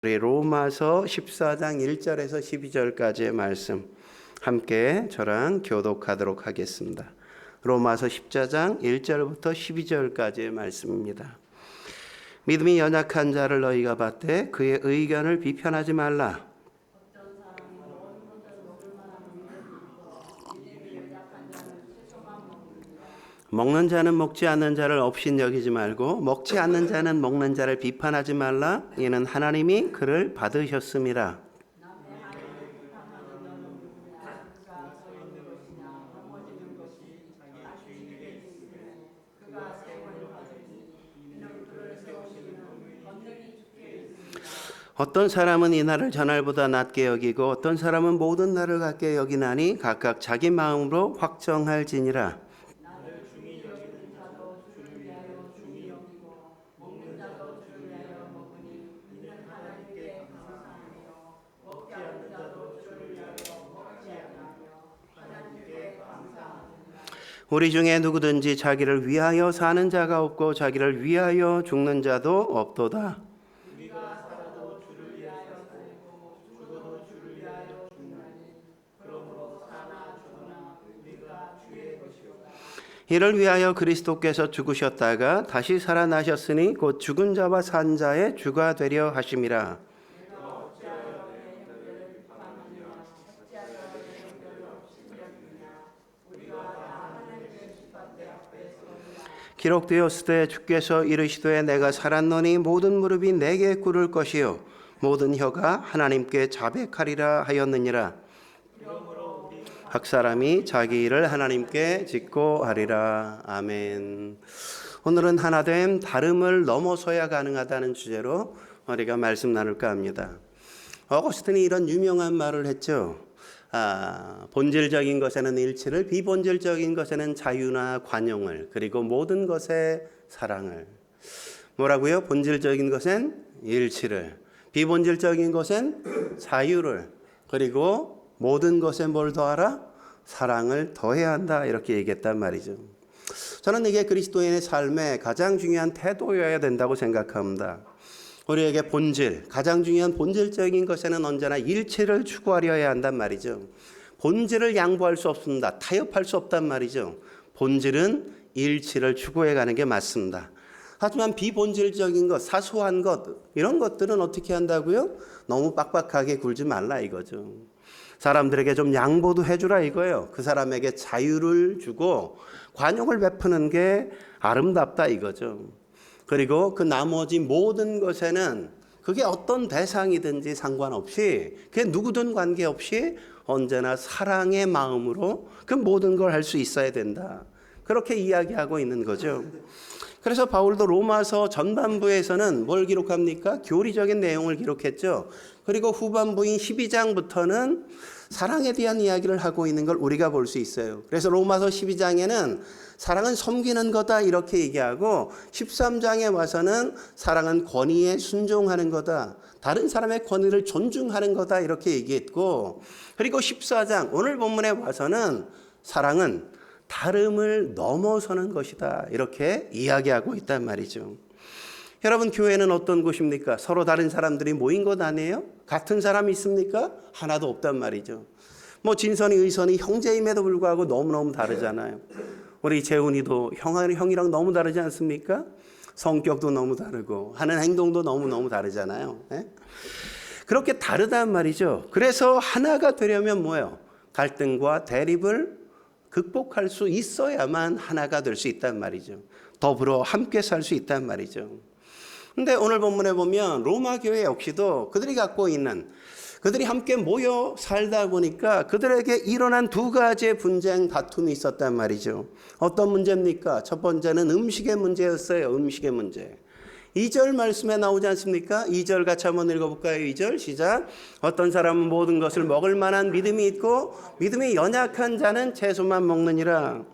우리 로마서 14장 1절에서 12절까지의 말씀 함께 저랑 교독하도록 하겠습니다. 로마서 14장 1절부터 12절까지의 말씀입니다. 믿음이 연약한 자를 너희가 받되 그의 의견을 비편하지 말라. 먹는 자는 먹지 않는 자를 업신 여기지 말고 먹지 않는 자는 먹는 자를 비판하지 말라. 이는 하나님이 그를 받으셨음이라. 어떤 사람은 이 날을 전날보다 낮게 여기고 어떤 사람은 모든 날을 같게 여기나니 각각 자기 마음으로 확정할지니라. 우리 중에 누구든지 자기를 위하여 사는 자가 없고 자기를 위하여 죽는 자도 없도다. 이를 위하여 그리스도께서 죽으셨다가 다시 살아나셨으니 곧 죽은 자와 산 자의 주가 되려 하심이라. 기록되었으되 주께서 이르시되 내가 살았노니 모든 무릎이 내게 꿇을 것이요 모든 혀가 하나님께 자백하리라 하였느니라. 각 사람이 자기 일을 하나님께 짓고 하리라. 아멘. 오늘은 하나됨 다름을 넘어서야 가능하다는 주제로 우리가 말씀 나눌까 합니다. 어거스틴이 이런 유명한 말을 했죠. 본질적인 것에는 일치를, 비본질적인 것에는 자유나 관용을, 그리고 모든 것에 사랑을. 뭐라고요? 본질적인 것엔 일치를, 비본질적인 것엔 자유를, 그리고 모든 것에 뭘 더하라? 사랑을 더해야 한다. 이렇게 얘기했단 말이죠. 저는 이게 그리스도인의 삶의 가장 중요한 태도여야 된다고 생각합니다. 우리에게 본질, 가장 중요한 본질적인 것에는 언제나 일치를 추구하려야 한단 말이죠. 본질을 양보할 수 없습니다. 타협할 수 없단 말이죠. 본질은 일치를 추구해 가는 게 맞습니다. 하지만 비본질적인 것, 사소한 것, 이런 것들은 어떻게 한다고요? 너무 빡빡하게 굴지 말라 이거죠. 사람들에게 좀 양보도 해주라 이거예요. 그 사람에게 자유를 주고 관용을 베푸는 게 아름답다 이거죠. 그리고 그 나머지 모든 것에는 그게 어떤 대상이든지 상관없이, 그게 누구든 관계없이 언제나 사랑의 마음으로 그 모든 걸 할 수 있어야 된다. 그렇게 이야기하고 있는 거죠. 그래서 바울도 로마서 전반부에서는 뭘 기록합니까? 교리적인 내용을 기록했죠. 그리고 후반부인 12장부터는 사랑에 대한 이야기를 하고 있는 걸 우리가 볼 수 있어요. 그래서 로마서 12장에는 사랑은 섬기는 거다 이렇게 얘기하고 13장에 와서는 사랑은 권위에 순종하는 거다. 다른 사람의 권위를 존중하는 거다 이렇게 얘기했고, 그리고 14장 오늘 본문에 와서는 사랑은 다름을 넘어서는 것이다 이렇게 이야기하고 있단 말이죠. 여러분, 교회는 어떤 곳입니까? 서로 다른 사람들이 모인 것 아니에요? 같은 사람이 있습니까? 하나도 없단 말이죠. 뭐 진선이 의선이 형제임에도 불구하고 너무너무 다르잖아요. 우리 재훈이도 형이랑 너무 다르지 않습니까? 성격도 너무 다르고 하는 행동도 너무너무 다르잖아요. 네? 그렇게 다르단 말이죠. 그래서 하나가 되려면 뭐예요? 갈등과 대립을 극복할 수 있어야만 하나가 될 수 있단 말이죠. 더불어 함께 살 수 있단 말이죠. 근데 오늘 본문에 보면 로마 교회 역시도 그들이 갖고 있는, 그들이 함께 모여 살다 보니까 그들에게 일어난 두 가지의 분쟁, 다툼이 있었단 말이죠. 어떤 문제입니까? 첫 번째는 음식의 문제였어요. 음식의 문제. 2절 말씀에 나오지 않습니까? 2절 같이 한번 읽어볼까요? 2절 시작. 어떤 사람은 모든 것을 먹을 만한 믿음이 있고 믿음이 연약한 자는 채소만 먹느니라.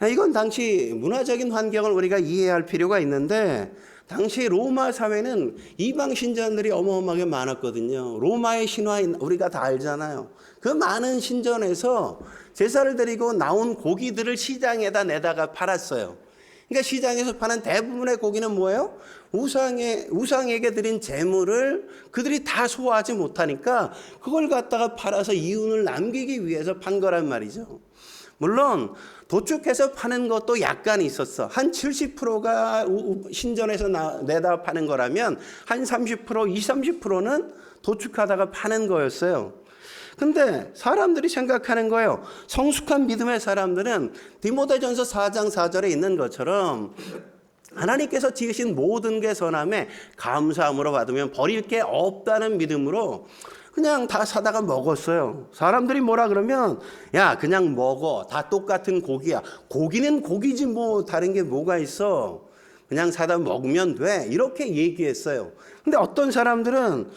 이건 당시 문화적인 환경을 우리가 이해할 필요가 있는데, 당시 로마 사회는 이방 신전들이 어마어마하게 많았거든요. 로마의 신화 우리가 다 알잖아요. 그 많은 신전에서 제사를 드리고 나온 고기들을 시장에다 내다가 팔았어요. 그러니까 시장에서 파는 대부분의 고기는 뭐예요? 우상에게 드린 제물을 그들이 다 소화하지 못하니까 그걸 갖다가 팔아서 이윤을 남기기 위해서 판 거란 말이죠. 물론 도축해서 파는 것도 약간 있었어. 한 70%가 신전에서 내다 파는 거라면 한 30%, 20, 30%는 도축하다가 파는 거였어요. 근데 사람들이 생각하는 거예요. 성숙한 믿음의 사람들은 디모데전서 4장 4절에 있는 것처럼 하나님께서 지으신 모든 게 선함에 감사함으로 받으면 버릴 게 없다는 믿음으로 그냥 다 사다가 먹었어요. 사람들이 뭐라 그러면 야 그냥 먹어. 다 똑같은 고기야. 고기는 고기지 뭐 다른 게 뭐가 있어. 그냥 사다 먹으면 돼. 이렇게 얘기했어요. 근데 어떤 사람들은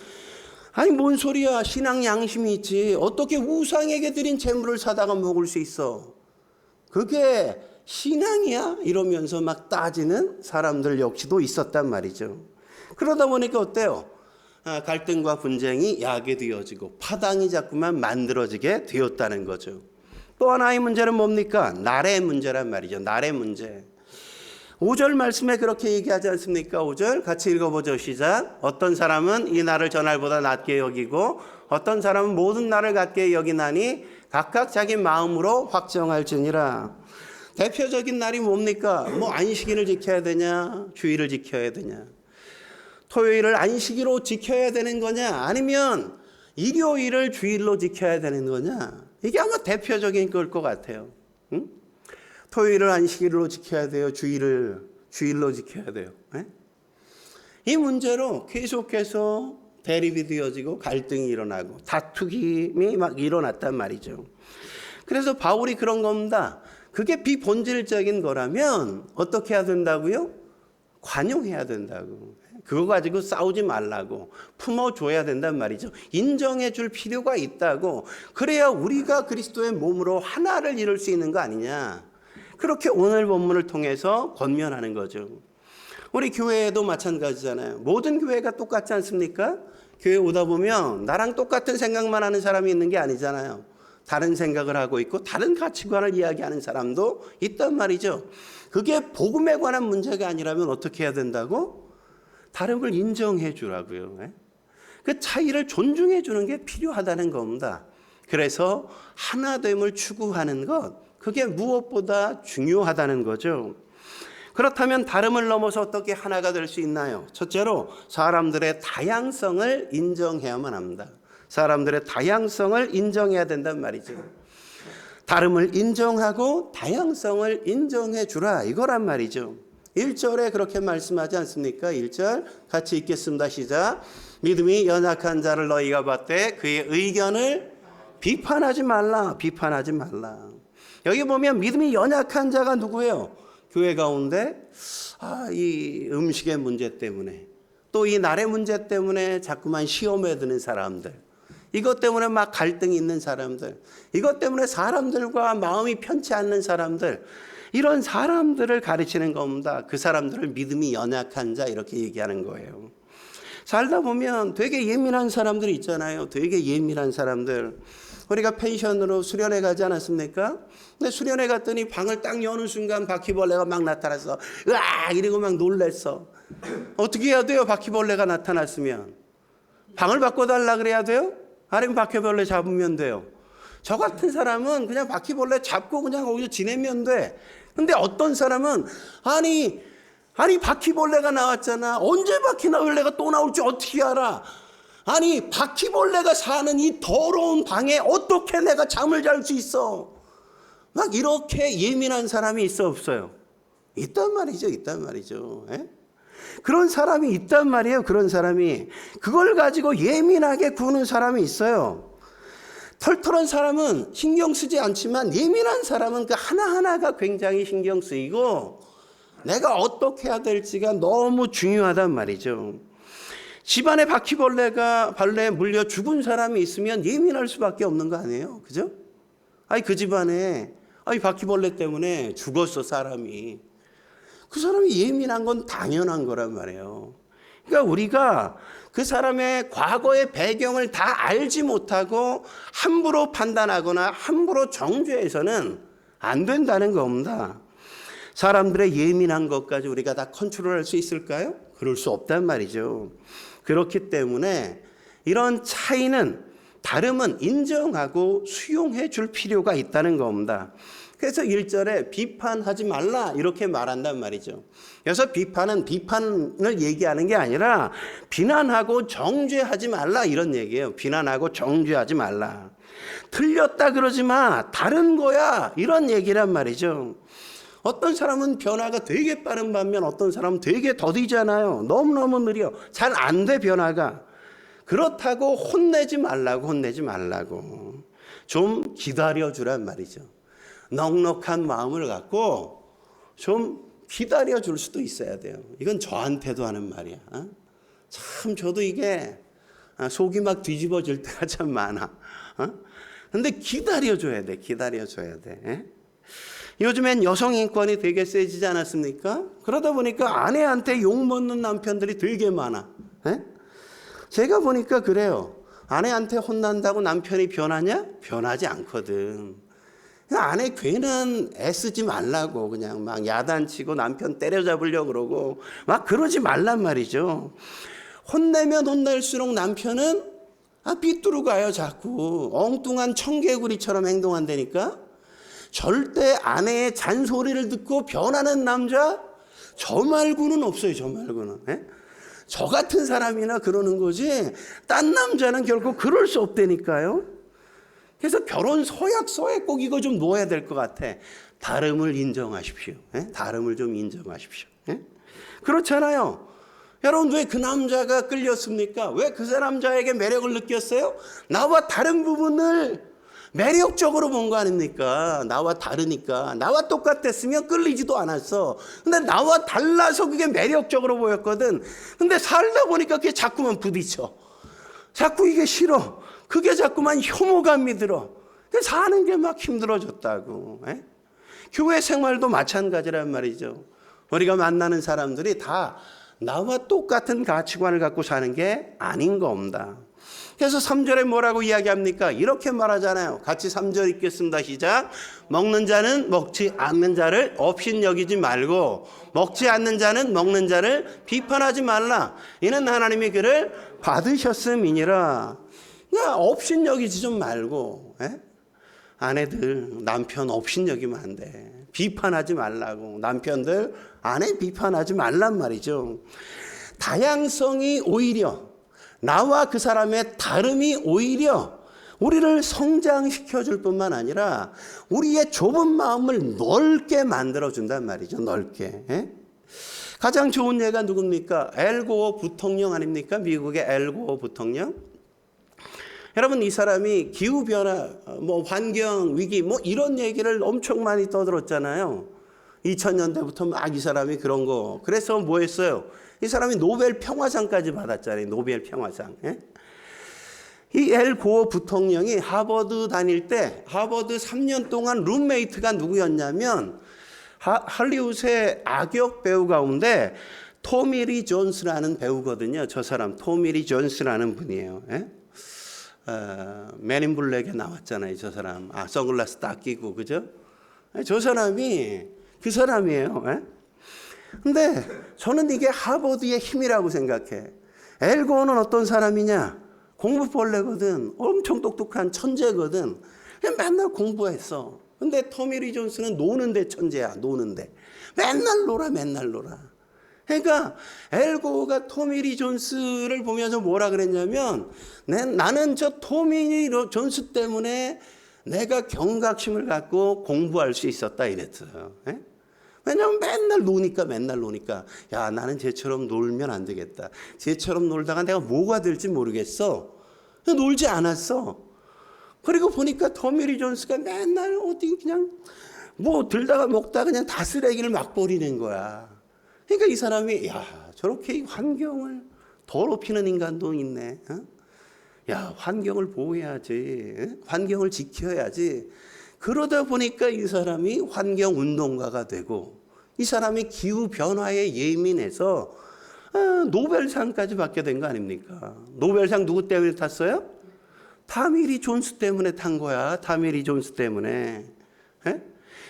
아니 뭔 소리야. 신앙 양심이 있지. 어떻게 우상에게 드린 재물을 사다가 먹을 수 있어. 그게 신앙이야? 이러면서 막 따지는 사람들 역시도 있었단 말이죠. 그러다 보니까 어때요? 갈등과 분쟁이 야게 되어지고 파당이 자꾸만 만들어지게 되었다는 거죠. 또 하나의 문제는 뭡니까? 날의 문제란 말이죠. 날의 문제. 5절 말씀에 그렇게 얘기하지 않습니까? 5절 같이 읽어보죠. 시작. 어떤 사람은 이 날을 전날보다 낮게 여기고 어떤 사람은 모든 날을 같게 여기나니 각각 자기 마음으로 확정할지니라. 대표적인 날이 뭡니까? 뭐 안식일을 지켜야 되냐? 주일을 지켜야 되냐? 토요일을 안식일로 지켜야 되는 거냐? 아니면 일요일을 주일로 지켜야 되는 거냐? 이게 아마 대표적인 걸 것 같아요. 응? 토요일을 안식일로 지켜야 돼요? 주일을 주일로 지켜야 돼요? 네? 이 문제로 계속해서 대립이 되어지고 갈등이 일어나고 다투김이 막 일어났단 말이죠. 그래서 바울이 그런 겁니다. 그게 비본질적인 거라면 어떻게 해야 된다고요? 관용해야 된다고. 그거 가지고 싸우지 말라고 품어줘야 된단 말이죠. 인정해 줄 필요가 있다고. 그래야 우리가 그리스도의 몸으로 하나를 이룰 수 있는 거 아니냐. 그렇게 오늘 본문을 통해서 권면하는 거죠. 우리 교회에도 마찬가지잖아요. 모든 교회가 똑같지 않습니까? 교회 오다 보면 나랑 똑같은 생각만 하는 사람이 있는 게 아니잖아요. 다른 생각을 하고 있고 다른 가치관을 이야기하는 사람도 있단 말이죠. 그게 복음에 관한 문제가 아니라면 어떻게 해야 된다고? 다른 걸 인정해 주라고요. 그 차이를 존중해 주는 게 필요하다는 겁니다. 그래서 하나됨을 추구하는 것, 그게 무엇보다 중요하다는 거죠. 그렇다면 다름을 넘어서 어떻게 하나가 될 수 있나요? 첫째로 사람들의 다양성을 인정해야만 합니다. 사람들의 다양성을 인정해야 된단 말이죠. 다름을 인정하고 다양성을 인정해 주라 이거란 말이죠. 1절에 그렇게 말씀하지 않습니까? 1절 같이 읽겠습니다. 시작. 믿음이 연약한 자를 너희가 봤되 그의 의견을 비판하지 말라. 비판하지 말라. 여기 보면 믿음이 연약한 자가 누구예요? 교회 가운데 이 음식의 문제 때문에 또 이 날의 문제 때문에 자꾸만 시험에 드는 사람들, 이것 때문에 막 갈등이 있는 사람들, 이것 때문에 사람들과 마음이 편치 않는 사람들, 이런 사람들을 가르치는 겁니다. 그 사람들을 믿음이 연약한 자 이렇게 얘기하는 거예요. 살다 보면 되게 예민한 사람들이 있잖아요. 되게 예민한 사람들. 우리가 펜션으로 수련회 가지 않았습니까? 근데 수련회 갔더니 방을 딱 여는 순간 바퀴벌레가 막 나타나서 으악 이러고 막 놀랬어. 어떻게 해야 돼요? 바퀴벌레가 나타났으면 방을 바꿔달라 그래야 돼요? 아니면 바퀴벌레 잡으면 돼요? 저 같은 사람은 그냥 바퀴벌레 잡고 그냥 거기서 지내면 돼. 근데 어떤 사람은 아니 바퀴벌레가 나왔잖아. 언제 바퀴벌레가 또 나올지 어떻게 알아? 아니 바퀴벌레가 사는 이 더러운 방에 어떻게 내가 잠을 잘 수 있어? 막 이렇게 예민한 사람이 있어 없어요? 있단 말이죠. 에? 그런 사람이 있단 말이에요. 그런 사람이. 그걸 가지고 예민하게 구는 사람이 있어요. 털털한 사람은 신경 쓰지 않지만 예민한 사람은 그 하나하나가 굉장히 신경 쓰이고 내가 어떻게 해야 될지가 너무 중요하단 말이죠. 집안에 벌레에 물려 죽은 사람이 있으면 예민할 수밖에 없는 거 아니에요? 그죠? 그 집안에 바퀴벌레 때문에 죽었어 사람이. 그 사람이 예민한 건 당연한 거란 말이에요. 그러니까 우리가 그 사람의 과거의 배경을 다 알지 못하고 함부로 판단하거나 함부로 정죄해서는 안 된다는 겁니다. 사람들의 예민한 것까지 우리가 다 컨트롤할 수 있을까요? 그럴 수 없단 말이죠. 그렇기 때문에 이런 차이는, 다름은 인정하고 수용해 줄 필요가 있다는 겁니다. 그래서 1절에 비판하지 말라 이렇게 말한단 말이죠. 그래서 비판은 비판을 얘기하는 게 아니라 비난하고 정죄하지 말라 이런 얘기예요. 비난하고 정죄하지 말라. 틀렸다 그러지 마, 다른 거야 이런 얘기란 말이죠. 어떤 사람은 변화가 되게 빠른 반면 어떤 사람은 되게 더디잖아요. 너무너무 느려. 잘 안 돼 변화가. 그렇다고 혼내지 말라고. 좀 기다려주란 말이죠. 넉넉한 마음을 갖고 좀 기다려줄 수도 있어야 돼요. 이건 저한테도 하는 말이야. 참 저도 이게 속이 막 뒤집어질 때가 참 많아. 근데 기다려줘야 돼. 요즘엔 여성 인권이 되게 세지지 않았습니까? 그러다 보니까 아내한테 욕먹는 남편들이 되게 많아. 제가 보니까 그래요. 아내한테 혼난다고 남편이 변하냐? 변하지 않거든. 아내 괜한 애쓰지 말라고 그냥 막 야단치고 남편 때려잡으려고 그러고 막 그러지 말란 말이죠. 혼내면 혼낼수록 남편은 삐뚤어 가요. 자꾸 엉뚱한 청개구리처럼 행동한다니까. 절대 아내의 잔소리를 듣고 변하는 남자 저 말고는 없어요. 저 말고는. 저 같은 사람이나 그러는 거지 딴 남자는 결코 그럴 수 없다니까요. 그래서 결혼 서약서에 꼭 이거 좀 넣어야 될 것 같아. 다름을 인정하십시오. 다름을 좀 인정하십시오. 그렇잖아요. 여러분 왜 그 남자가 끌렸습니까? 왜 그 남자에게 매력을 느꼈어요? 나와 다른 부분을 매력적으로 본 거 아닙니까? 나와 다르니까. 나와 똑같았으면 끌리지도 않았어. 근데 나와 달라서 그게 매력적으로 보였거든. 근데 살다 보니까 그게 자꾸만 부딪혀. 자꾸 이게 싫어. 그게 자꾸만 혐오감이 들어. 사는 게 막 힘들어졌다고. 교회 생활도 마찬가지란 말이죠. 우리가 만나는 사람들이 다 나와 똑같은 가치관을 갖고 사는 게 아닌 겁니다. 그래서 3절에 뭐라고 이야기합니까? 이렇게 말하잖아요. 같이 3절 읽겠습니다. 시작. 먹는 자는 먹지 않는 자를 업신여기지 말고 먹지 않는 자는 먹는 자를 비판하지 말라. 이는 하나님이 그를 받으셨음이니라. 업신여기지 좀 말고. 아내들 남편 업신여기면 안 돼. 비판하지 말라고. 남편들 아내 비판하지 말란 말이죠. 다양성이 오히려, 나와 그 사람의 다름이 오히려 우리를 성장시켜 줄 뿐만 아니라 우리의 좁은 마음을 넓게 만들어 준단 말이죠. 넓게. 가장 좋은 예가 누굽니까? 엘고어 부통령 아닙니까? 미국의 엘고어 부통령. 여러분 이 사람이 기후변화, 환경 위기 이런 얘기를 엄청 많이 떠들었잖아요. 2000년대부터 막 이 사람이 그런 거. 그래서 뭐 했어요? 이 사람이 노벨 평화상까지 받았잖아요. 노벨 평화상. 이 엘 고어 부통령이 하버드 다닐 때 하버드 3년 동안 룸메이트가 누구였냐면 할리우드의 악역 배우 가운데 토미 리 존스라는 배우거든요. 저 사람 토미 리 존스라는 분이에요. 맨 인 블랙에 나왔잖아요. 저 사람. 선글라스 딱 끼고 그죠? 저 사람이 그 사람이에요. 근데 저는 이게 하버드의 힘이라고 생각해. 엘 고어는 어떤 사람이냐? 공부벌레거든. 엄청 똑똑한 천재거든. 그냥 맨날 공부했어. 근데 토미 리 존스는 노는데 천재야. 노는데. 맨날 놀아. 그러니까 엘 고어가 토미 리 존스를 보면서 뭐라 그랬냐면 나는 저 토미 리 존스 때문에 내가 경각심을 갖고 공부할 수 있었다 이랬어요. 왜냐하면 맨날 노니까 야 나는 쟤처럼 놀면 안 되겠다. 쟤처럼 놀다가 내가 뭐가 될지 모르겠어. 놀지 않았어. 그리고 보니까 토미 리 존스가 맨날 어디 그냥 들다가 먹다가 그냥 다 쓰레기를 막 버리는 거야. 그러니까 이 사람이 야 저렇게 환경을 더럽히는 인간도 있네. 야 환경을 보호해야지. 환경을 지켜야지. 그러다 보니까 이 사람이 환경운동가가 되고 이 사람이 기후변화에 예민해서 노벨상까지 받게 된 거 아닙니까? 노벨상 누구 때문에 탔어요? 토미 리 존스 때문에 탄 거야. 토미 리 존스 때문에.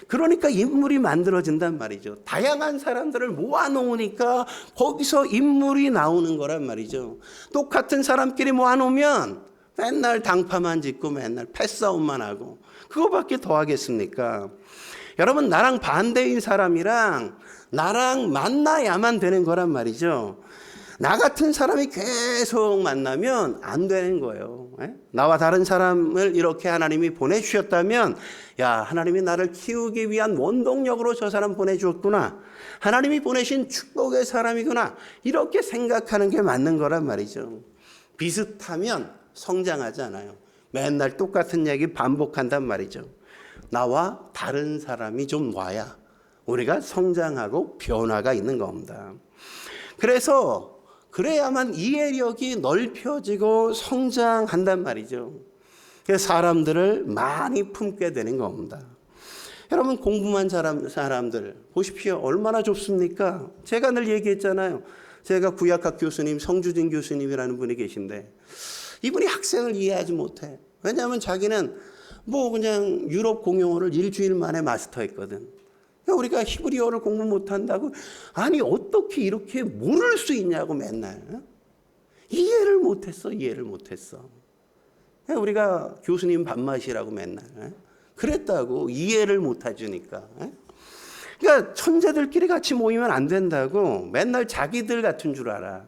그러니까 인물이 만들어진단 말이죠. 다양한 사람들을 모아놓으니까 거기서 인물이 나오는 거란 말이죠. 똑같은 사람끼리 모아놓으면 맨날 당파만 짓고 맨날 패싸움만 하고 그거밖에 더 하겠습니까? 여러분, 나랑 반대인 사람이랑 나랑 만나야만 되는 거란 말이죠. 나 같은 사람이 계속 만나면 안 되는 거예요. 나와 다른 사람을 이렇게 하나님이 보내주셨다면, 야, 하나님이 나를 키우기 위한 원동력으로 저 사람 보내주었구나, 하나님이 보내신 축복의 사람이구나, 이렇게 생각하는 게 맞는 거란 말이죠. 비슷하면 성장하지 않아요. 맨날 똑같은 얘기 반복한단 말이죠. 나와 다른 사람이 좀 와야 우리가 성장하고 변화가 있는 겁니다. 그래야만 이해력이 넓혀지고 성장한단 말이죠. 그래서 사람들을 많이 품게 되는 겁니다. 여러분, 공부만 잘하는 사람들 보십시오. 얼마나 좁습니까? 제가 늘 얘기했잖아요. 제가 구약학 교수님 성주진 교수님이라는 분이 계신데 이분이 학생을 이해하지 못해. 왜냐하면 자기는 그냥 유럽 공용어를 일주일 만에 마스터했거든. 우리가 히브리어를 공부 못한다고, 아니 어떻게 이렇게 모를 수 있냐고 맨날 이해를 못했어. 우리가 교수님 밥맛이라고 맨날 그랬다고, 이해를 못해주니까. 그러니까 천재들끼리 같이 모이면 안 된다고, 맨날 자기들 같은 줄 알아.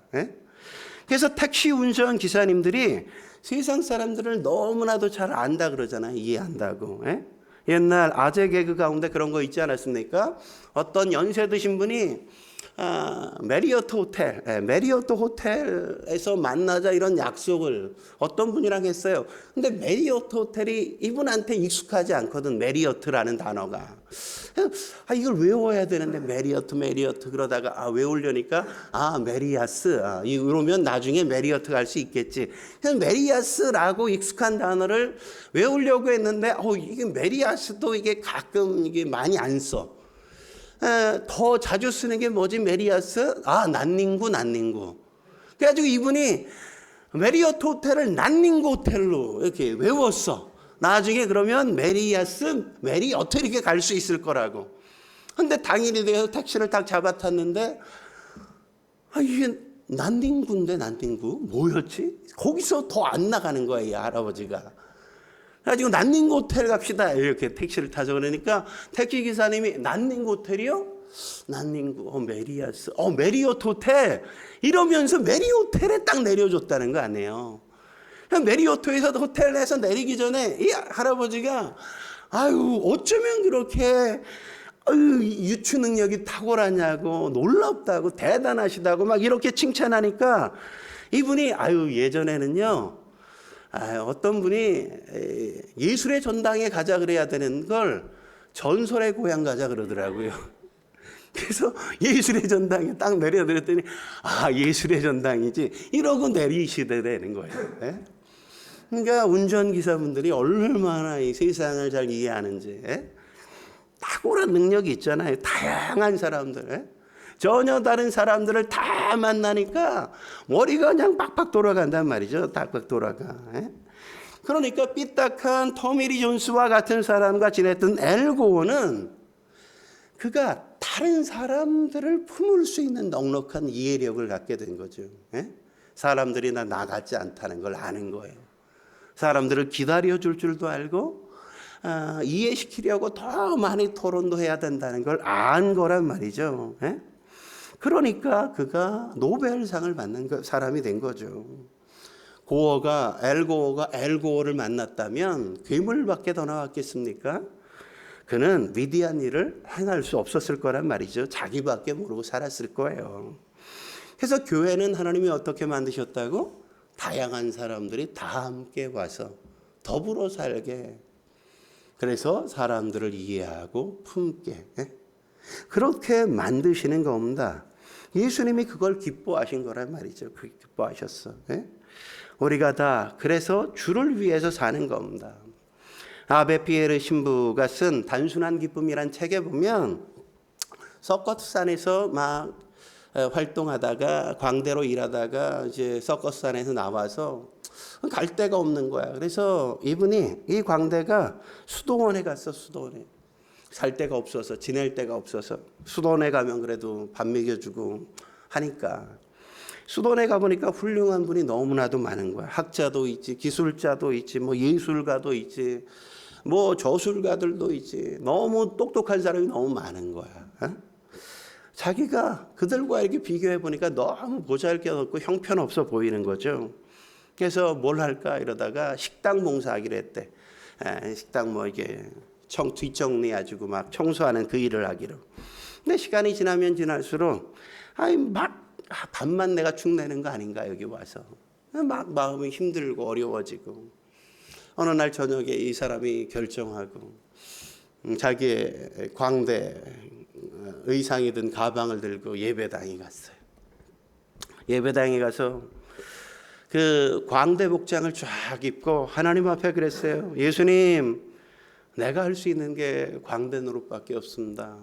그래서 택시 운전 기사님들이 세상 사람들을 너무나도 잘 안다 그러잖아요. 이해한다고. 옛날 아재 개그 가운데 그런 거 있지 않았습니까? 어떤 연세 드신 분이 메리어트 호텔에서 만나자 이런 약속을 어떤 분이랑 했어요. 근데 메리어트 호텔이 이분한테 익숙하지 않거든. 메리어트라는 단어가. 이걸 외워야 되는데 메리어트 그러다가 외우려니까 메리아스 이러면 나중에 메리어트 갈 수 있겠지. 그래서 메리아스라고 익숙한 단어를 외우려고 했는데 이게 메리아스도 이게 가끔 이게 많이 안 써. 더 자주 쓰는 게 뭐지? 메리아스? 난닝구. 그래가지고 이분이 메리어트 호텔을 난닝구 호텔로 이렇게 외웠어. 나중에 그러면 메리어트 이렇게 갈 수 있을 거라고. 근데 당일이 돼서 택시를 딱 잡아탔는데 이게 난닝구인데 난닝구? 뭐였지? 거기서 더 안 나가는 거야, 이 할아버지가. 그래가지고 난닝구 호텔 갑시다 이렇게 택시를 타서 그러니까 택시 기사님이 난닝구 호텔이요? 난닝구 메리아스 메리어트 호텔 이러면서 메리어트에 딱 내려줬다는 거 아니에요. 메리어트에서 호텔에서 내리기 전에 이 할아버지가 어쩌면 그렇게 유추 능력이 탁월하냐고, 놀랍다고, 대단하시다고 막 이렇게 칭찬하니까 이분이 예전에는요 어떤 분이 예술의 전당에 가자 그래야 되는 걸 전설의 고향 가자 그러더라고요. 그래서 예술의 전당에 딱 내려드렸더니 예술의 전당이지 이러고 내리시게 되는 거예요. 그러니까 운전기사분들이 얼마나 이 세상을 잘 이해하는지. 탁월한 능력이 있잖아요. 다양한 사람들. 전혀 다른 사람들을 다 만나니까 머리가 그냥 빡빡 돌아간단 말이죠. 빡빡 돌아가. 그러니까 삐딱한 터미리 존스와 같은 사람과 지냈던 엘고는 그가 다른 사람들을 품을 수 있는 넉넉한 이해력을 갖게 된 거죠. 사람들이 나 같지 않다는 걸 아는 거예요. 사람들을 기다려줄 줄도 알고 이해시키려고 더 많이 토론도 해야 된다는 걸 안 거란 말이죠. 그러니까 그가 노벨상을 받는 사람이 된 거죠. 엘고어가 엘고어를 만났다면 괴물밖에 더 나왔겠습니까? 그는 위대한 일을 행할 수 없었을 거란 말이죠. 자기밖에 모르고 살았을 거예요. 그래서 교회는 하나님이 어떻게 만드셨다고? 다양한 사람들이 다 함께 와서 더불어 살게, 그래서 사람들을 이해하고 품게, 그렇게 만드시는 겁니다. 예수님이 그걸 기뻐하신 거란 말이죠. 기뻐하셨어. 우리가 다 그래서 주를 위해서 사는 겁니다. 아베 피에르 신부가 쓴 단순한 기쁨이란 책에 보면 서커스산에서 막 활동하다가 광대로 일하다가 이제 서커스산에서 나와서 갈 데가 없는 거야. 그래서 이분이 이 광대가 수도원에 갔어. 수도원에. 살 데가 없어서, 지낼 데가 없어서 수도원에 가면 그래도 밥 먹여주고 하니까, 수도원에 가보니까 훌륭한 분이 너무나도 많은 거야. 학자도 있지, 기술자도 있지, 뭐 예술가도 있지, 뭐 저술가들도 있지. 너무 똑똑한 사람이 너무 많은 거야. 자기가 그들과 이렇게 비교해 보니까 너무 보잘것없고 형편없어 보이는 거죠. 그래서 뭘 할까 이러다가 식당 봉사하기로 했대. 식당 뭐 이게 뒷정리해주고 막 청소하는 그 일을 하기로. 근데 시간이 지나면 지날수록 밥만 내가 축내는 거 아닌가 여기 와서. 막 마음이 힘들고 어려워지고, 어느 날 저녁에 이 사람이 결정하고 자기의 광대 의상이 든 가방을 들고 예배당에 갔어요. 예배당에 가서 그 광대 복장을 쫙 입고 하나님 앞에 그랬어요. 예수님, 내가 할 수 있는 게 광대 노릇밖에 없습니다.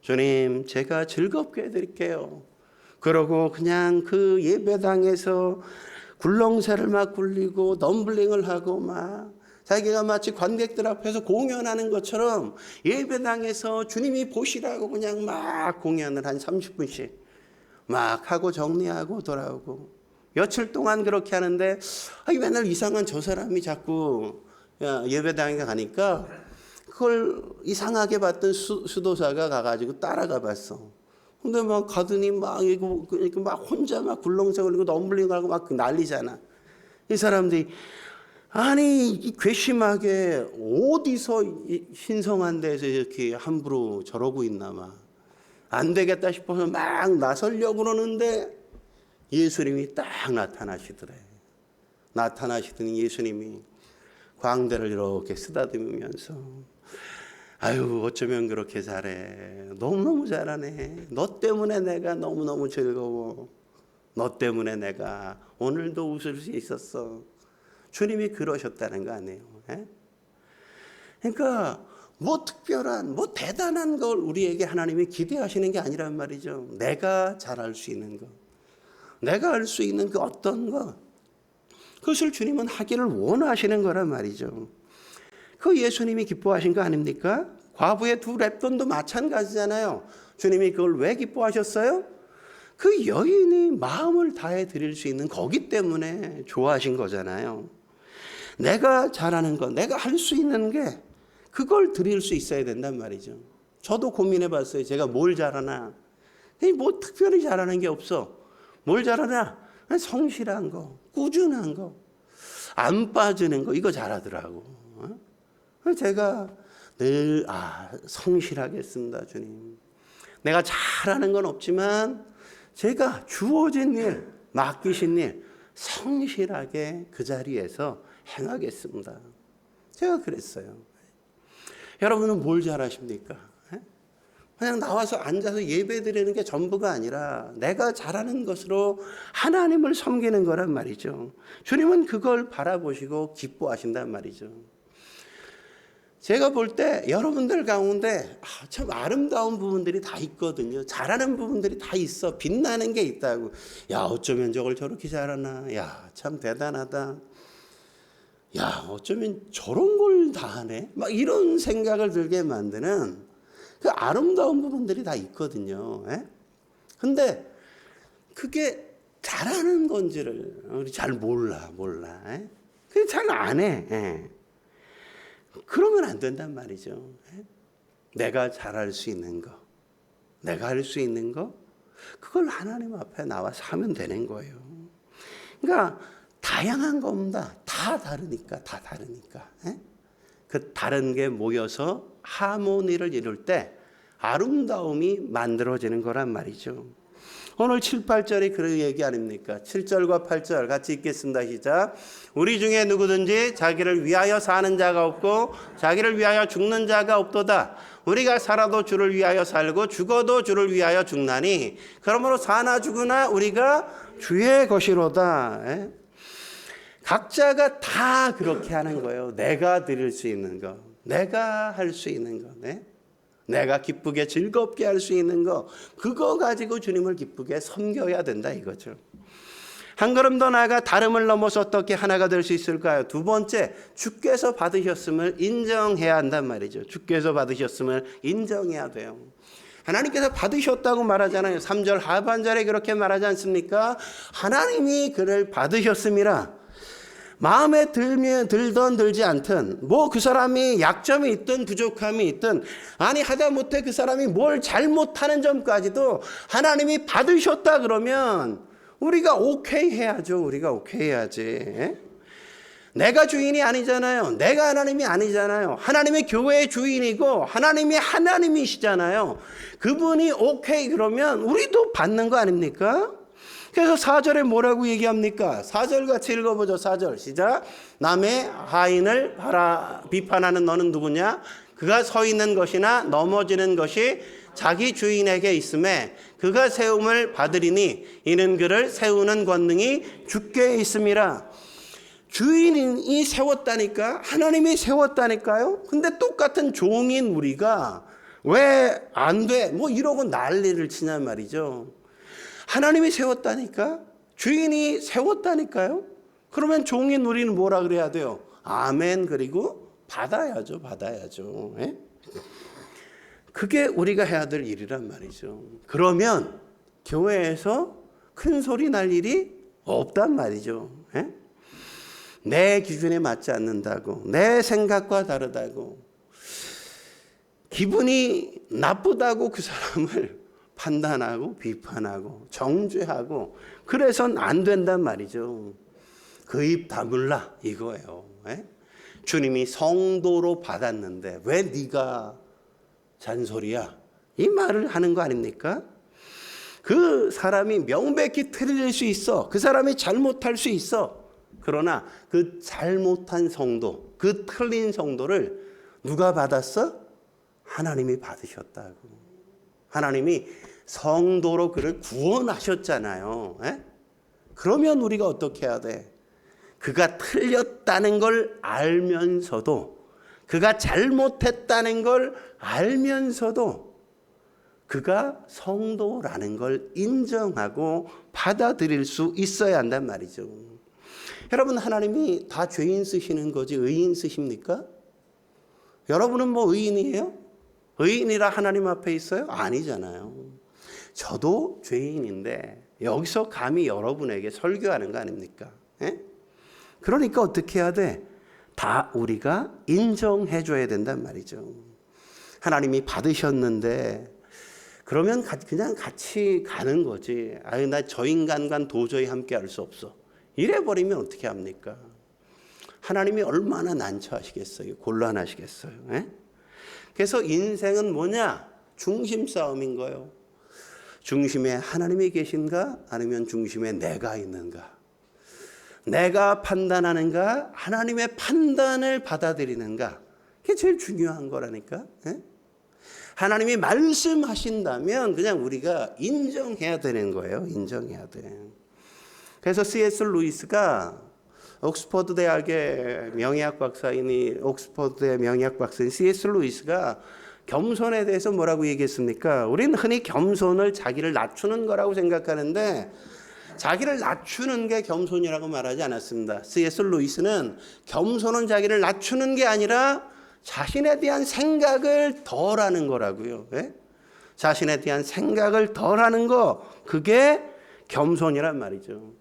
주님, 제가 즐겁게 해드릴게요. 그러고 그냥 그 예배당에서 굴렁쇠를 막 굴리고 덤블링을 하고 막 자기가 마치 관객들 앞에서 공연하는 것처럼 예배당에서 주님이 보시라고 그냥 막 공연을 한 30분씩 막 하고 정리하고 돌아오고, 며칠 동안 그렇게 하는데 맨날 이상한 저 사람이 자꾸 예배당에 가니까 그걸 이상하게 봤던 수도사가 가가지고 따라가 봤어. 근데 막 가더니 막 혼자 막 굴렁쇠 걸리고 덤블링하고 막 난리잖아. 이 사람들이 아니 괘씸하게 어디서 신성한 데서 이렇게 함부로 저러고 있나 막. 안 되겠다 싶어서 막 나서려고 그러는데 예수님이 딱 나타나시더래. 나타나시더니 예수님이 광대를 이렇게 쓰다듬으면서 아유 어쩌면 그렇게 잘해. 너무너무 잘하네. 너 때문에 내가 너무너무 즐거워. 너 때문에 내가 오늘도 웃을 수 있었어. 주님이 그러셨다는 거 아니에요. 그러니까 뭐 특별한 뭐 대단한 걸 우리에게 하나님이 기대하시는 게 아니란 말이죠. 내가 잘할 수 있는 것, 내가 할 수 있는 그 어떤 것, 그것을 주님은 하기를 원하시는 거란 말이죠. 그 예수님이 기뻐하신 거 아닙니까? 과부의 두 랩돈도 마찬가지잖아요. 주님이 그걸 왜 기뻐하셨어요? 그 여인이 마음을 다해 드릴 수 있는 거기 때문에 좋아하신 거잖아요. 내가 잘하는 것, 내가 할 수 있는 게 그걸 드릴 수 있어야 된단 말이죠. 저도 고민해 봤어요. 제가 뭘 잘하나? 뭐 특별히 잘하는 게 없어. 뭘 잘하나? 성실한 거, 꾸준한 거, 안 빠지는 거, 이거 잘하더라고. 제가 늘 성실하겠습니다, 주님. 내가 잘하는 건 없지만 제가 주어진 일, 맡기신 일 성실하게 그 자리에서 행하겠습니다. 제가 그랬어요. 여러분은 뭘 잘하십니까? 그냥 나와서 앉아서 예배 드리는 게 전부가 아니라 내가 잘하는 것으로 하나님을 섬기는 거란 말이죠. 주님은 그걸 바라보시고 기뻐하신단 말이죠. 제가 볼 때 여러분들 가운데 참 아름다운 부분들이 다 있거든요. 잘하는 부분들이 다 있어. 빛나는 게 있다고. 야, 어쩌면 저걸 저렇게 잘하나. 야, 참 대단하다. 야, 어쩌면 저런 걸 다 하네. 막 이런 생각을 들게 만드는 그 아름다운 부분들이 다 있거든요. 근데 그게 잘하는 건지를 우리 잘 몰라. 그게 잘 안 해. 그러면 안 된단 말이죠. 내가 잘할 수 있는 거, 내가 할 수 있는 거, 그걸 하나님 앞에 나와서 하면 되는 거예요. 그러니까 다양한 겁니다. 다 다르니까. 그 다른 게 모여서 하모니를 이룰 때 아름다움이 만들어지는 거란 말이죠. 오늘 7, 8절이 그 얘기 아닙니까? 7절과 8절 같이 읽겠습니다. 시작. 우리 중에 누구든지 자기를 위하여 사는 자가 없고 자기를 위하여 죽는 자가 없도다. 우리가 살아도 주를 위하여 살고 죽어도 주를 위하여 죽나니 그러므로 사나 죽으나 우리가 주의 것이로다. 각자가 다 그렇게 하는 거예요. 내가 드릴 수 있는 거, 내가 할 수 있는 거, 내가 기쁘게 즐겁게 할 수 있는 거, 그거 가지고 주님을 기쁘게 섬겨야 된다 이거죠. 한 걸음 더 나아가 다름을 넘어서 어떻게 하나가 될 수 있을까요? 두 번째, 주께서 받으셨음을 인정해야 한단 말이죠. 주께서 받으셨음을 인정해야 돼요. 하나님께서 받으셨다고 말하잖아요. 3절 하반절에 그렇게 말하지 않습니까? 하나님이 그를 받으셨음이라. 마음에 들든 들지 않든, 뭐 그 사람이 약점이 있든 부족함이 있든, 아니 하다못해 그 사람이 뭘 잘못하는 점까지도 하나님이 받으셨다 그러면 우리가 오케이 해야죠. 우리가 오케이 해야지. 내가 주인이 아니잖아요. 내가 하나님이 아니잖아요. 하나님의 교회의 주인이고 하나님이 하나님이시잖아요. 그분이 오케이 그러면 우리도 받는 거 아닙니까? 그래서 4절에 뭐라고 얘기합니까? 4절 같이 읽어보죠. 4절 시작. 남의 하인을 비판하는 너는 누구냐? 그가 서 있는 것이나 넘어지는 것이 자기 주인에게 있음에 그가 세움을 받으리니 이는 그를 세우는 권능이 주께 있음이라. 주인이 세웠다니까? 하나님이 세웠다니까요? 근데 똑같은 종인 우리가 왜 안 돼? 뭐 이러고 난리를 치냔 말이죠. 하나님이 세웠다니까? 주인이 세웠다니까요? 그러면 종인 우리는 뭐라 그래야 돼요? 아멘. 그리고 받아야죠. 받아야죠. 예? 그게 우리가 해야 될 일이란 말이죠. 그러면 교회에서 큰 소리 날 일이 없단 말이죠. 예? 내 기준에 맞지 않는다고, 내 생각과 다르다고, 기분이 나쁘다고 그 사람을 판단하고 비판하고 정죄하고 그래서는 안 된단 말이죠. 그 입 다물라 이거예요. 예? 주님이 성도로 받았는데 왜 네가 잔소리야? 이 말을 하는 거 아닙니까? 그 사람이 명백히 틀릴 수 있어. 그 사람이 잘못할 수 있어. 그러나 그 잘못한 성도, 그 틀린 성도를 누가 받았어? 하나님이 받으셨다고. 하나님이 성도로 그를 구원하셨잖아요. 에? 그러면 우리가 어떻게 해야 돼? 그가 틀렸다는 걸 알면서도, 그가 잘못했다는 걸 알면서도 그가 성도라는 걸 인정하고 받아들일 수 있어야 한단 말이죠. 여러분, 하나님이 다 죄인 쓰시는 거지 의인 쓰십니까? 여러분은 뭐 의인이에요? 의인이라 하나님 앞에 있어요? 아니잖아요. 저도 죄인인데 여기서 감히 여러분에게 설교하는 거 아닙니까? 예? 그러니까 어떻게 해야 돼? 다 우리가 인정해 줘야 된단 말이죠. 하나님이 받으셨는데 그러면 그냥 같이 가는 거지. 아유, 나 저 인간과는 도저히 함께 할 수 없어. 이래 버리면 어떻게 합니까? 하나님이 얼마나 난처하시겠어요? 곤란하시겠어요? 예? 그래서 인생은 뭐냐? 중심 싸움인 거예요. 중심에 하나님이 계신가? 아니면 중심에 내가 있는가? 내가 판단하는가? 하나님의 판단을 받아들이는가? 그게 제일 중요한 거라니까. 예? 하나님이 말씀하신다면 그냥 우리가 인정해야 되는 거예요. 인정해야 돼. 그래서 C.S. 루이스가 옥스퍼드 대학의 명예학 박사이니 옥스퍼드의 명예학 박사인 C.S. 루이스가 겸손에 대해서 뭐라고 얘기했습니까? 우리는 흔히 겸손을 자기를 낮추는 거라고 생각하는데 자기를 낮추는 게 겸손이라고 말하지 않았습니다. C.S. 루이스는 겸손은 자기를 낮추는 게 아니라 자신에 대한 생각을 덜 하는 거라고요. 예? 자신에 대한 생각을 덜 하는 거, 그게 겸손이란 말이죠.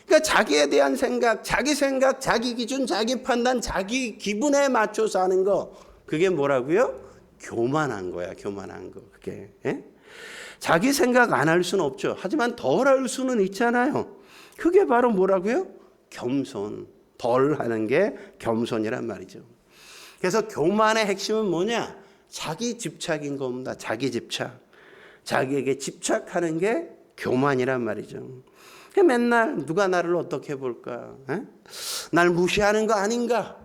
그러니까 자기에 대한 생각, 자기 기준, 자기 판단, 자기 기분에 맞춰서 하는 거, 그게 뭐라고요? 교만한 거야, 교만한 거. 그게. 예? 자기 생각 안 할 수는 없죠. 하지만 덜 할 수는 있잖아요. 그게 바로 뭐라고요? 겸손. 덜 하는 게 겸손이란 말이죠. 그래서 교만의 핵심은 뭐냐? 자기 집착인 겁니다. 자기 집착. 자기에게 집착하는 게 교만이란 말이죠. 맨날 누가 나를 어떻게 볼까? 에? 날 무시하는 거 아닌가?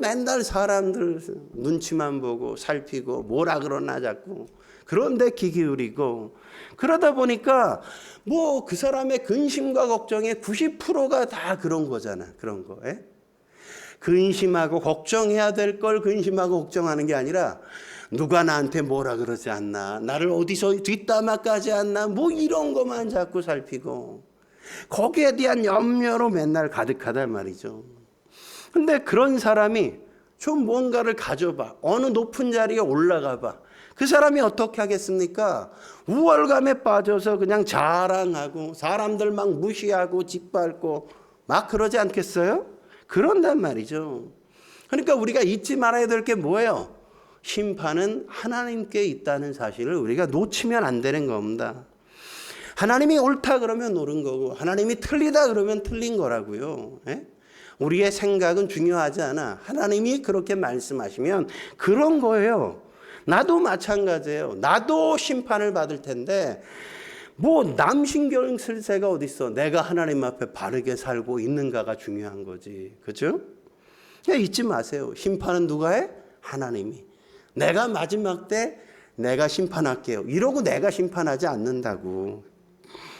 맨날 사람들 눈치만 보고 살피고 뭐라 그러나 자꾸 그런데 귀 기울이고 그러다 보니까 뭐 그 사람의 근심과 걱정의 90%가 다 그런 거잖아. 그런 거. 에? 근심하고 걱정해야 될 걸 근심하고 걱정하는 게 아니라 누가 나한테 뭐라 그러지 않나, 나를 어디서 뒷담화까지 않나, 뭐 이런 것만 자꾸 살피고 거기에 대한 염려로 맨날 가득하단 말이죠. 근데 그런 사람이 좀 뭔가를 가져봐. 어느 높은 자리에 올라가 봐. 그 사람이 어떻게 하겠습니까? 우월감에 빠져서 그냥 자랑하고 사람들 막 무시하고 짓밟고 막 그러지 않겠어요? 그런단 말이죠. 그러니까 우리가 잊지 말아야 될 게 뭐예요? 심판은 하나님께 있다는 사실을 우리가 놓치면 안 되는 겁니다. 하나님이 옳다 그러면 옳은 거고 하나님이 틀리다 그러면 틀린 거라고요. 예? 우리의 생각은 중요하지 않아. 하나님이 그렇게 말씀하시면 그런 거예요. 나도 마찬가지예요. 나도 심판을 받을 텐데 뭐 남 신경 쓸 새가 어디 있어. 내가 하나님 앞에 바르게 살고 있는가가 중요한 거지. 그렇죠? 잊지 마세요. 심판은 누가 해? 하나님이. 내가 마지막 때 내가 심판할게요. 이러고 내가 심판하지 않는다고.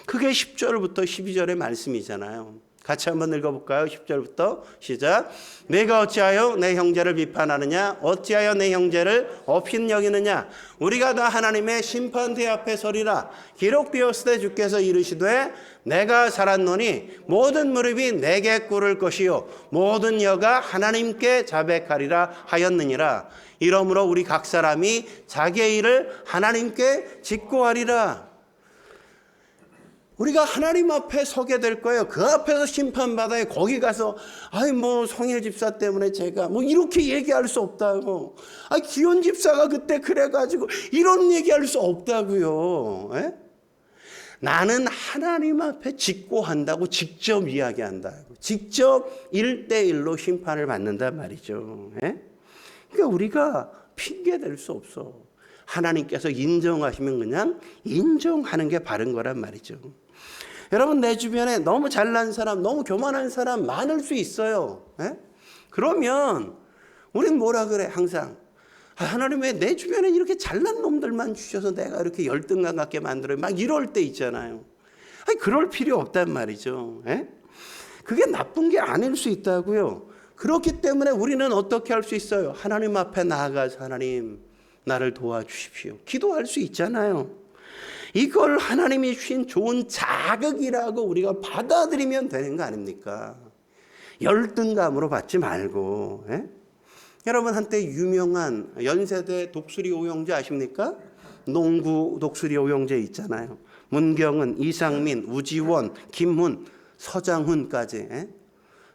그게 10절부터 12절의 말씀이잖아요. 같이 한번 읽어볼까요? 10절부터 시작. 내가 어찌하여 내 형제를 비판하느냐? 어찌하여 내 형제를 업힌 여기느냐? 우리가 다 하나님의 심판대 앞에 서리라. 기록되었을 때 주께서 이르시되 내가 살았노니 모든 무릎이 내게 꿇을 것이요 모든 혀가 하나님께 자백하리라 하였느니라. 이러므로 우리 각 사람이 자기의 일을 하나님께 직고하리라. 우리가 하나님 앞에 서게 될 거예요. 그 앞에서 심판받아요. 거기 가서 뭐 성일 집사 때문에 제가 뭐 이렇게 얘기할 수 없다고. 기원 집사가 그때 그래가지고 이런 얘기할 수 없다고요. 에? 나는 하나님 앞에 직고한다고 직접 이야기한다고. 직접 1대1로 심판을 받는단 말이죠. 에? 그러니까 우리가 핑계 댈 수 없어. 하나님께서 인정하시면 그냥 인정하는 게 바른 거란 말이죠. 여러분, 내 주변에 너무 잘난 사람, 너무 교만한 사람 많을 수 있어요. 에? 그러면 우린 뭐라 그래? 항상 하나님 왜 내 주변에 이렇게 잘난 놈들만 주셔서 내가 이렇게 열등감 갖게 만들어요? 막 이럴 때 있잖아요. 그럴 필요 없단 말이죠. 에? 그게 나쁜 게 아닐 수 있다고요. 그렇기 때문에 우리는 어떻게 할 수 있어요? 하나님 앞에 나아가서 하나님 나를 도와주십시오. 기도할 수 있잖아요. 이걸 하나님이 주신 좋은 자극이라고 우리가 받아들이면 되는 거 아닙니까? 열등감으로 받지 말고. 에? 여러분, 한때 유명한 연세대 독수리 오영재 아십니까? 농구 독수리 오영재 있잖아요. 문경은, 이상민, 우지원, 김훈, 서장훈까지. 에?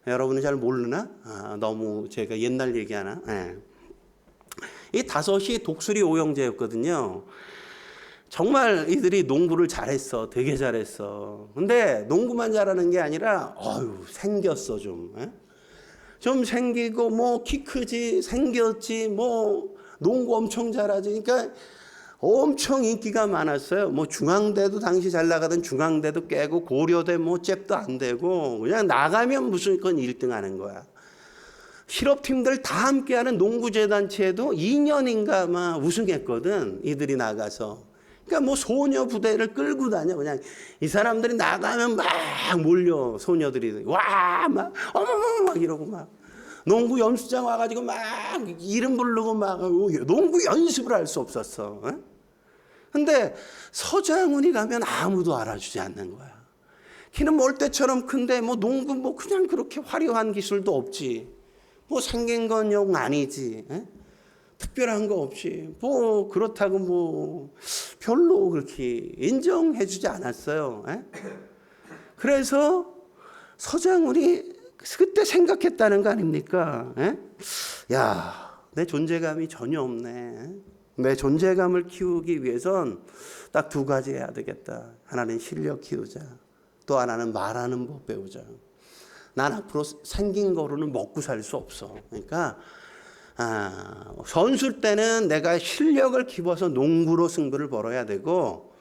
여러분은 잘 모르나? 너무 제가 옛날 얘기하나? 에. 이 다섯이 독수리 오영재였거든요. 정말 이들이 농구를 잘했어. 되게 잘했어. 근데 농구만 잘하는 게 아니라 생겼어 좀. 에? 좀 생기고 뭐 키 크지, 생겼지, 뭐 농구 엄청 잘하지. 그러니까 엄청 인기가 많았어요. 뭐 중앙대도 당시 잘 나가던 중앙대도 깨고 고려대 뭐 잽도 안 되고 그냥 나가면 무조건 1등 하는 거야. 실업팀들 다 함께하는 농구재단체에도 2년인가 막 우승했거든. 이들이 나가서. 그러니까 뭐 소녀 부대를 끌고 다녀. 그냥 이 사람들이 나가면 막 몰려. 소녀들이 막 어머머 막 이러고 막 농구 연습장 와가지고 막 이름 부르고 막 농구 연습을 할 수 없었어. 근데 서장훈이 가면 아무도 알아주지 않는 거야. 키는 멀대처럼 큰데 뭐 농구 뭐 그냥 그렇게 화려한 기술도 없지. 뭐 생긴 건 영 아니지. 특별한 거 없이 뭐 그렇다고 뭐 별로 그렇게 인정해주지 않았어요. 그래서 서장훈이 그때 생각했다는 거 아닙니까? 야, 내 존재감이 전혀 없네. 내 존재감을 키우기 위해선 딱 2가지 해야 되겠다. 하나는 실력 키우자. 또 하나는 말하는 법 배우자. 난 앞으로 생긴 거로는 먹고 살 수 없어. 그러니까 선수 때는 내가 실력을 키워서 농구로 승부를 벌어야 되고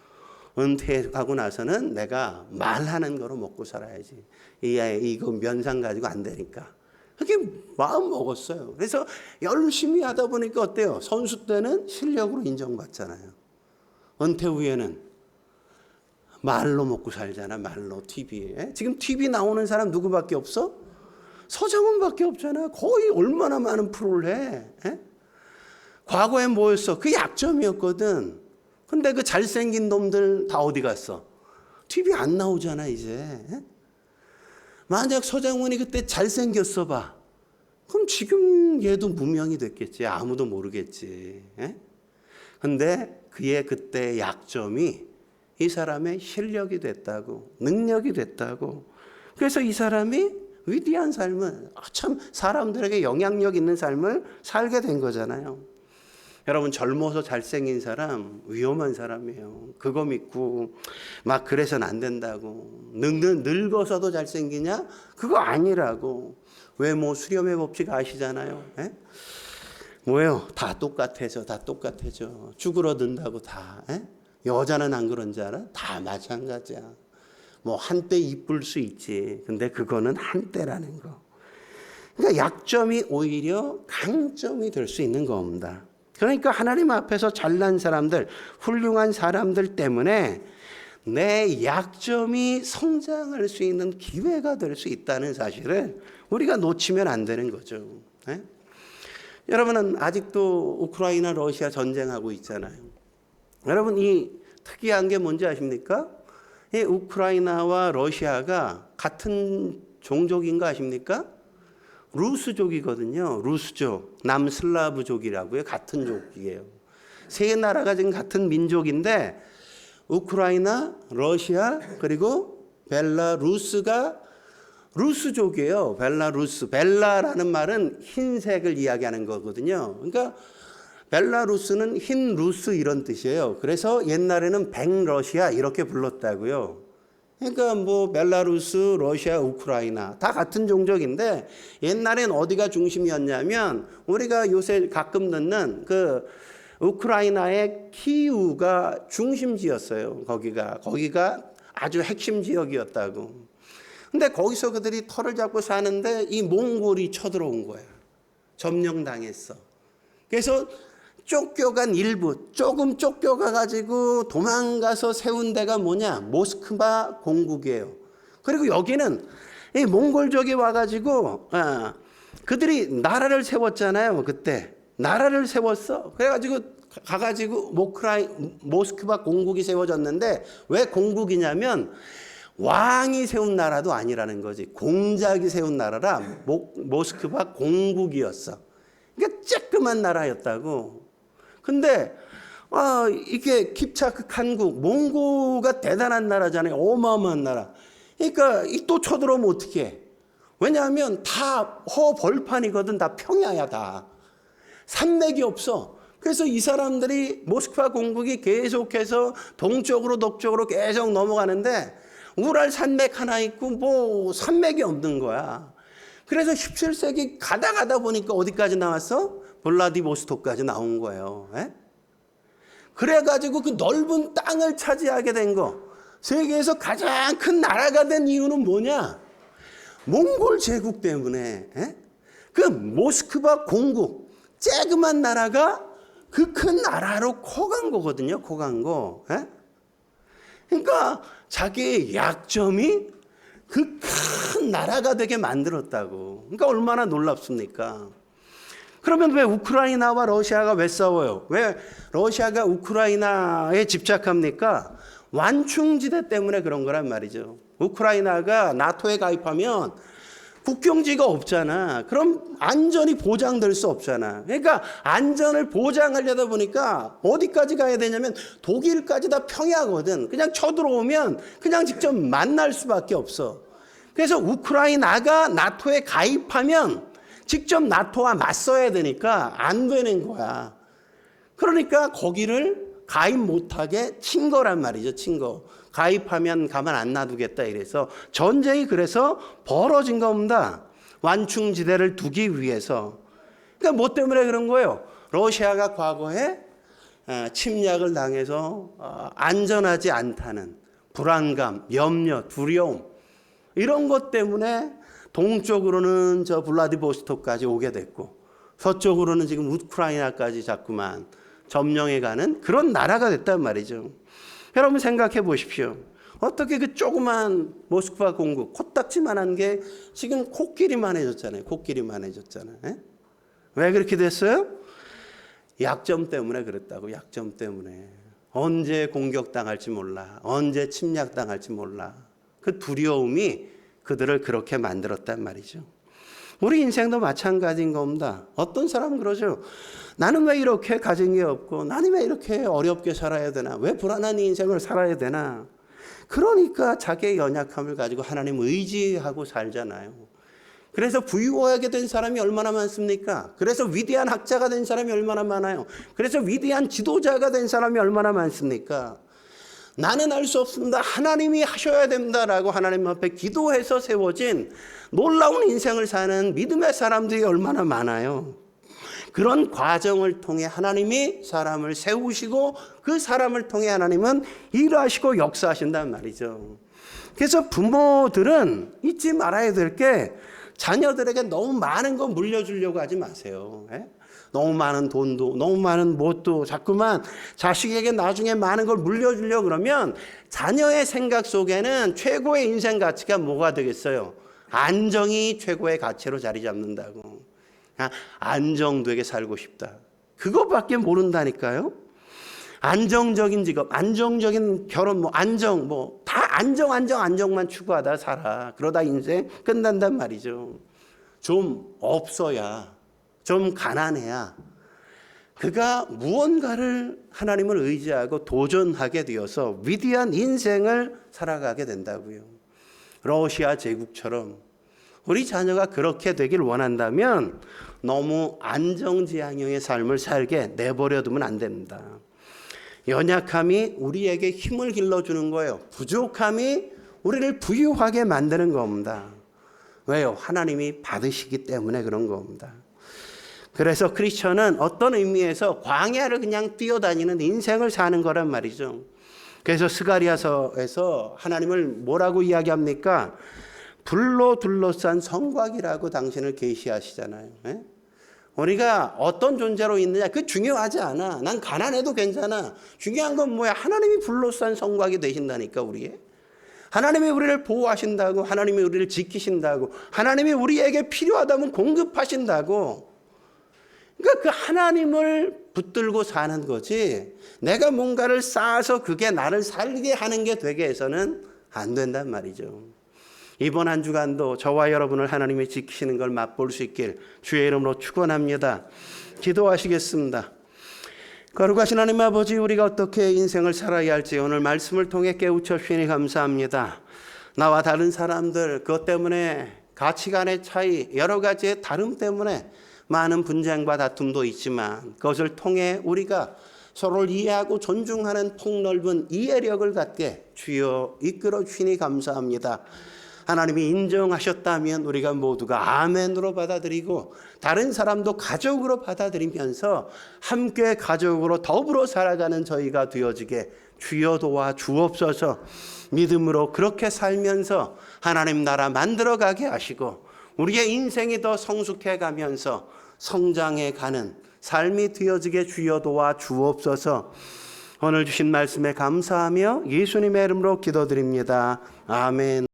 은퇴하고 나서는 내가 말하는 거로 먹고 살아야지. 이거 면상 가지고 안 되니까. 그렇게 마음 먹었어요. 그래서 열심히 하다 보니까 어때요? 선수 때는 실력으로 인정받잖아요. 은퇴 후에는 말로 먹고 살잖아. 말로 TV에. 지금 TV 나오는 사람 누구밖에 없어? 서장훈밖에 없잖아. 거의 얼마나 많은 프로를 해. 과거에 뭐였어? 그 약점이었거든. 근데 그 잘생긴 놈들 다 어디 갔어? TV 안 나오잖아 이제. 만약 서장훈이 그때 잘생겼어 봐. 그럼 지금 얘도 무명이 됐겠지. 아무도 모르겠지. 근데 그의 그때 약점이 이 사람의 실력이 됐다고, 능력이 됐다고. 그래서 이 사람이 위대한 삶을, 참 사람들에게 영향력 있는 삶을 살게 된 거잖아요. 여러분, 젊어서 잘생긴 사람 위험한 사람이에요. 그거 믿고 막 그래서는 안 된다고. 늙어서도 잘생기냐? 그거 아니라고. 외모 수렴의 법칙 아시잖아요. 뭐예요? 다 똑같아져. 다 똑같아져. 쭈그러든다고 다. 여자는 안 그런 줄 알아? 다 마찬가지야. 뭐 한때 이쁠 수 있지. 근데 그거는 한때라는 거. 그러니까 약점이 오히려 강점이 될 수 있는 겁니다. 그러니까 하나님 앞에서 잘난 사람들, 훌륭한 사람들 때문에 내 약점이 성장할 수 있는 기회가 될 수 있다는 사실을 우리가 놓치면 안 되는 거죠. 여러분은 아직도 우크라이나 러시아 전쟁하고 있잖아요. 여러분, 이 특이한 게 뭔지 아십니까? 이 우크라이나와 러시아가 같은 종족인 거 아십니까? 루스족이거든요. 루스족, 남슬라브족이라고요. 같은 족이에요. 세 나라가 지금 같은 민족인데 우크라이나, 러시아, 그리고 벨라루스가 루스족이에요. 벨라루스. 벨라라는 말은 흰색을 이야기하는 거거든요. 그러니까 벨라루스는 흰 루스 이런 뜻이에요. 그래서 옛날에는 백러시아 이렇게 불렀다고요. 그러니까 뭐 벨라루스, 러시아, 우크라이나 다 같은 종족인데 옛날엔 어디가 중심이었냐면 우리가 요새 가끔 듣는 그 우크라이나의 키우가 중심지였어요. 거기가 아주 핵심 지역이었다고. 근데 거기서 그들이 터를 잡고 사는데 이 몽골이 쳐들어온 거야. 점령당했어. 그래서 쫓겨간 일부, 조금 쫓겨가가지고 도망가서 세운 데가 뭐냐? 모스크바 공국이에요. 그리고 여기는 이 몽골족이 와가지고, 그들이 나라를 세웠잖아요. 그때. 나라를 세웠어. 그래가지고 가가지고 모스크바 공국이 세워졌는데 왜 공국이냐면 왕이 세운 나라도 아니라는 거지. 공작이 세운 나라라 모스크바 공국이었어. 그러니까 쬐끄만 나라였다고. 근데 이게 킵차크 칸국 몽고가 대단한 나라잖아요. 어마어마한 나라. 그러니까 또 쳐들어오면 어떡해. 왜냐하면 다 허벌판이거든. 다 평야야 다. 산맥이 없어. 그래서 이 사람들이 모스크바 공국이 계속해서 동쪽으로 북쪽으로 계속 넘어가는데 우랄 산맥 하나 있고 뭐 산맥이 없는 거야. 그래서 17세기 가다 보니까 어디까지 나왔어? 블라디보스토크까지 나온 거예요. 그래가지고 그 넓은 땅을 차지하게 된 거. 세계에서 가장 큰 나라가 된 이유는 뭐냐? 몽골 제국 때문에. 그 모스크바 공국, 쬐그만 나라가 그 큰 나라로 커간 거거든요. 커간 거. 그러니까 자기의 약점이 그 큰 나라가 되게 만들었다고. 그러니까 얼마나 놀랍습니까? 그러면 왜 우크라이나와 러시아가 왜 싸워요? 왜 러시아가 우크라이나에 집착합니까? 완충지대 때문에 그런 거란 말이죠. 우크라이나가 나토에 가입하면 국경지가 없잖아. 그럼 안전이 보장될 수 없잖아. 그러니까 안전을 보장하려다 보니까 어디까지 가야 되냐면 독일까지 다 평야거든. 그냥 쳐들어오면 그냥 직접 만날 수밖에 없어. 그래서 우크라이나가 나토에 가입하면 직접 나토와 맞서야 되니까 안 되는 거야. 그러니까 거기를 가입 못하게 친 거란 말이죠. 친 거. 가입하면 가만 안 놔두겠다 이래서 전쟁이 그래서 벌어진 겁니다. 완충지대를 두기 위해서. 그러니까 뭐 때문에 그런 거예요? 러시아가 과거에 침략을 당해서 안전하지 않다는 불안감, 염려, 두려움 이런 것 때문에 동쪽으로는 저 블라디보스토크까지 오게 됐고 서쪽으로는 지금 우크라이나까지 자꾸만 점령해가는 그런 나라가 됐단 말이죠. 여러분 생각해 보십시오. 어떻게 그 조그만 모스크바 공국 코딱지만한 게 지금 코끼리만 해졌잖아요. 코끼리만 해졌잖아요. 왜 그렇게 됐어요? 약점 때문에 그랬다고. 약점 때문에. 언제 공격당할지 몰라. 언제 침략당할지 몰라. 그 두려움이 그들을 그렇게 만들었단 말이죠. 우리 인생도 마찬가지인 겁니다. 어떤 사람은 그러죠. 나는 왜 이렇게 가진 게 없고, 나는 왜 이렇게 어렵게 살아야 되나, 왜 불안한 인생을 살아야 되나. 그러니까 자기의 연약함을 가지고 하나님 의지하고 살잖아요. 그래서 부유하게 된 사람이 얼마나 많습니까? 그래서 위대한 학자가 된 사람이 얼마나 많아요? 그래서 위대한 지도자가 된 사람이 얼마나 많습니까? 나는 할 수 없습니다. 하나님이 하셔야 됩니다라고 하나님 앞에 기도해서 세워진 놀라운 인생을 사는 믿음의 사람들이 얼마나 많아요. 그런 과정을 통해 하나님이 사람을 세우시고 그 사람을 통해 하나님은 일하시고 역사하신단 말이죠. 그래서 부모들은 잊지 말아야 될 게 자녀들에게 너무 많은 거 물려주려고 하지 마세요. 너무 많은 돈도 너무 많은 뭣도 자꾸만 자식에게 나중에 많은 걸 물려주려고 그러면 자녀의 생각 속에는 최고의 인생 가치가 뭐가 되겠어요? 안정이 최고의 가치로 자리 잡는다고. 안정되게 살고 싶다. 그것밖에 모른다니까요. 안정적인 직업, 안정적인 결혼, 다 안정만 추구하다 살아. 그러다 인생 끝난단 말이죠. 좀 없어야, 좀 가난해야 그가 무언가를 하나님을 의지하고 도전하게 되어서 위대한 인생을 살아가게 된다고요. 러시아 제국처럼 우리 자녀가 그렇게 되길 원한다면 너무 안정지향형의 삶을 살게 내버려두면 안 됩니다. 연약함이 우리에게 힘을 길러주는 거예요. 부족함이 우리를 부유하게 만드는 겁니다. 왜요? 하나님이 받으시기 때문에 그런 겁니다. 그래서 크리스천은 어떤 의미에서 광야를 그냥 뛰어다니는 인생을 사는 거란 말이죠. 그래서 스가랴서에서 하나님을 뭐라고 이야기합니까? 불로 둘러싼 성곽이라고 당신을 계시하시잖아요. 우리가 어떤 존재로 있느냐 그게 중요하지 않아. 난 가난해도 괜찮아. 중요한 건 뭐야? 하나님이 둘러싼 성곽이 되신다니까 우리의. 하나님이 우리를 보호하신다고, 하나님이 우리를 지키신다고, 하나님이 우리에게 필요하다면 공급하신다고. 그러니까 그 하나님을 붙들고 사는 거지 내가 뭔가를 쌓아서 그게 나를 살게 하는 게 되게 해서는 안 된단 말이죠. 이번 한 주간도 저와 여러분을 하나님이 지키시는 걸 맛볼 수 있길 주의 이름으로 축원합니다. 기도하시겠습니다. 거룩하신 하나님 아버지, 우리가 어떻게 인생을 살아야 할지 오늘 말씀을 통해 깨우쳐 주시니 감사합니다. 나와 다른 사람들 그것 때문에 가치관의 차이, 여러 가지의 다름 때문에 많은 분쟁과 다툼도 있지만 그것을 통해 우리가 서로를 이해하고 존중하는 폭넓은 이해력을 갖게 주여 이끌어 주시니 감사합니다. 하나님이 인정하셨다면 우리가 모두가 아멘으로 받아들이고 다른 사람도 가족으로 받아들이면서 함께 가족으로 더불어 살아가는 저희가 되어지게 주여 도와 주옵소서. 믿음으로 그렇게 살면서 하나님 나라 만들어가게 하시고 우리의 인생이 더 성숙해 가면서 성장해 가는 삶이 되어지게 주여 도와 주옵소서. 오늘 주신 말씀에 감사하며 예수님의 이름으로 기도드립니다. 아멘.